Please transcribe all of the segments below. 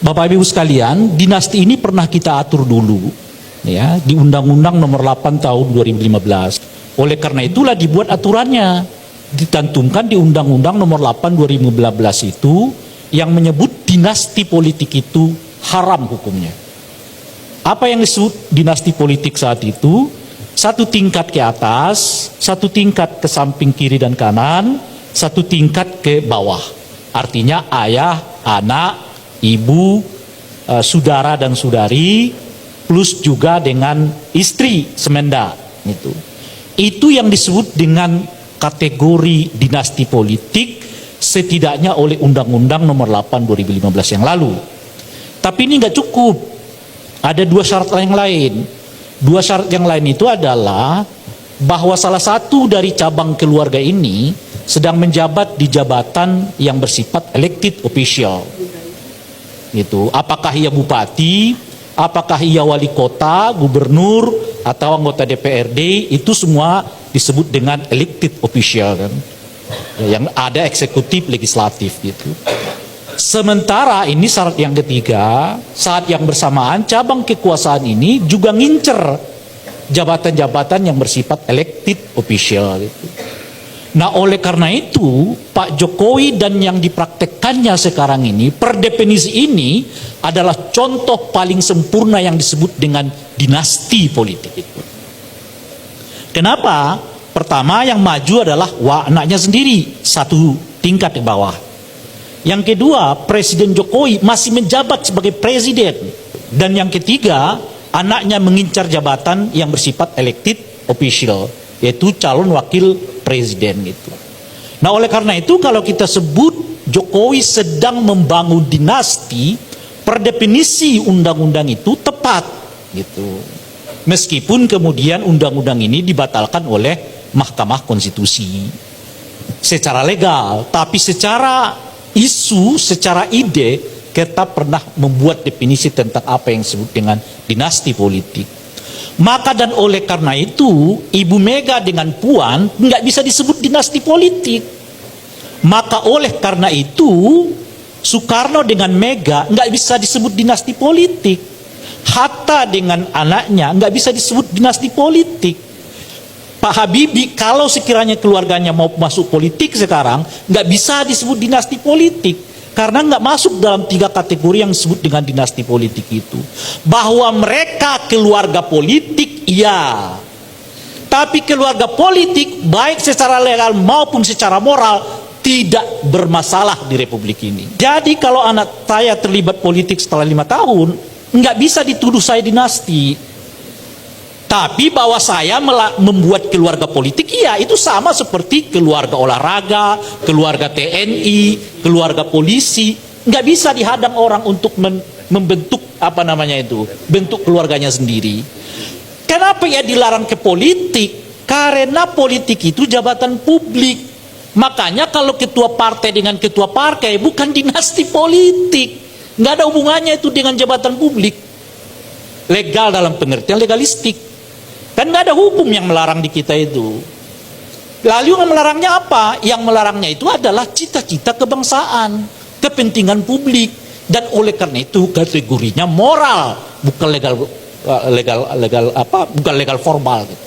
Bapak Ibu sekalian, dinasti ini pernah kita atur dulu ya di Undang-Undang Nomor 8 Tahun 2015. Oleh karena itulah dibuat aturannya, ditantumkan di Undang-Undang Nomor 8 2015 itu yang menyebut dinasti politik itu haram hukumnya. Apa yang disebut dinasti politik saat itu? Satu tingkat ke atas, satu tingkat ke samping kiri dan kanan, satu tingkat ke bawah. Artinya ayah, anak, ibu, saudara dan saudari, plus juga dengan istri semenda. Itu yang disebut dengan kategori dinasti politik setidaknya oleh Undang-Undang Nomor 8 2015 yang lalu. Tapi ini nggak cukup. Ada dua syarat yang lain. Dua syarat yang lain itu adalah bahwa salah satu dari cabang keluarga ini sedang menjabat di jabatan yang bersifat elected official. Gitu. Apakah ia bupati, apakah ia wali kota, gubernur, atau anggota DPRD, itu semua disebut dengan elected official kan. Yang ada eksekutif, legislatif gitu. Sementara ini syarat yang ketiga, saat yang bersamaan cabang kekuasaan ini juga ngincer jabatan-jabatan yang bersifat elected official gitu. Nah oleh karena itu Pak Jokowi dan yang dipraktekkannya sekarang ini per definisi ini adalah contoh paling sempurna yang disebut dengan dinasti politik itu. Kenapa? Pertama yang maju adalah anaknya sendiri satu tingkat di bawah. Yang kedua Presiden Jokowi masih menjabat sebagai presiden. Dan yang ketiga anaknya mengincar jabatan yang bersifat elected official, yaitu calon wakil presiden gitu. Nah oleh karena itu kalau kita sebut Jokowi sedang membangun dinasti, per definisi undang-undang itu tepat gitu. Meskipun kemudian undang-undang ini dibatalkan oleh Mahkamah Konstitusi secara legal, tapi secara isu, secara ide kita pernah membuat definisi tentang apa yang disebut dengan dinasti politik. Maka dan oleh karena itu Ibu Mega dengan Puan nggak bisa disebut dinasti politik. Maka oleh karena itu Soekarno dengan Mega nggak bisa disebut dinasti politik. Hatta dengan anaknya nggak bisa disebut dinasti politik. Pak Habibie kalau sekiranya keluarganya mau masuk politik sekarang nggak bisa disebut dinasti politik. Karena nggak masuk dalam tiga kategori yang disebut dengan dinasti politik itu. Bahwa mereka keluarga politik, iya. Tapi keluarga politik, baik secara legal maupun secara moral, tidak bermasalah di Republik ini. Jadi kalau anak saya terlibat politik setelah 5 tahun, nggak bisa dituduh saya dinasti. Tapi bahwa saya membuat keluarga politik, iya itu sama seperti keluarga olahraga, keluarga TNI, keluarga polisi. Nggak bisa dihadang orang untuk membentuk bentuk keluarganya sendiri. Kenapa ya dilarang ke politik? Karena politik itu jabatan publik. Makanya kalau ketua partai dengan ketua partai bukan dinasti politik. Nggak ada hubungannya itu dengan jabatan publik. Legal dalam pengertian legalistik. Kan nggak ada hukum yang melarang di kita itu. Lalu yang melarangnya apa? Yang melarangnya itu adalah cita-cita kebangsaan, kepentingan publik, dan oleh karena itu kategorinya moral, bukan bukan legal formal. Gitu.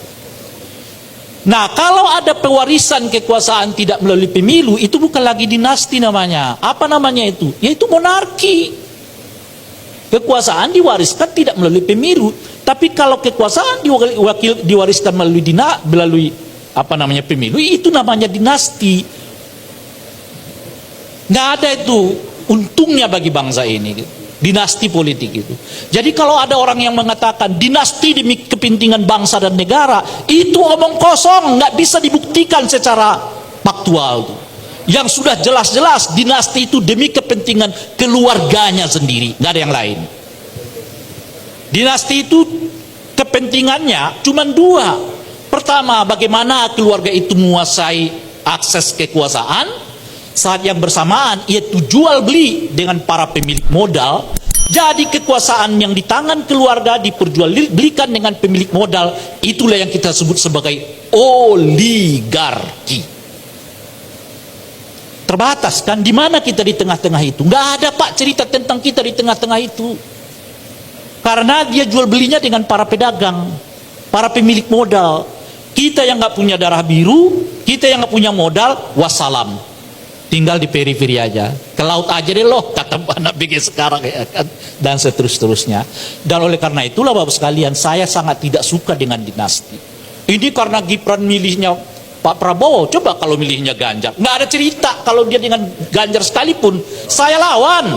Nah kalau ada pewarisan kekuasaan tidak melalui pemilu, itu bukan lagi dinasti namanya. Apa namanya itu? Yaitu monarki. Kekuasaan diwariskan tidak melalui pemilu. Tapi kalau kekuasaan diwariskan melalui pemilu, itu namanya dinasti. Nggak ada itu untungnya bagi bangsa ini, dinasti politik itu. Jadi kalau ada orang yang mengatakan dinasti demi kepentingan bangsa dan negara, itu omong kosong, nggak bisa dibuktikan secara faktual. Yang sudah jelas-jelas dinasti itu demi kepentingan keluarganya sendiri, nggak ada yang lain. Dinasti itu kepentingannya cuma dua. Pertama, bagaimana keluarga itu menguasai akses kekuasaan. Saat yang bersamaan, yaitu jual beli dengan para pemilik modal. Jadi kekuasaan yang di tangan keluarga diperjualbelikan dengan pemilik modal. Itulah yang kita sebut sebagai oligarki. terbatas kan. Di mana kita di tengah-tengah itu? Nggak ada Pak cerita tentang kita di tengah-tengah itu. Karena dia jual belinya dengan para pedagang, para pemilik modal. Kita yang nggak punya darah biru, kita yang nggak punya modal, wassalam. Tinggal di periferi aja, ke laut aja deh loh, kata anak BG sekarang ya kan, dan seterusnya. Dan oleh karena itulah Bapak sekalian, saya sangat tidak suka dengan dinasti. Ini karena Gibran milihnya Pak Prabowo, coba kalau milihnya Ganjar, nggak ada cerita kalau dia dengan Ganjar sekalipun, saya lawan.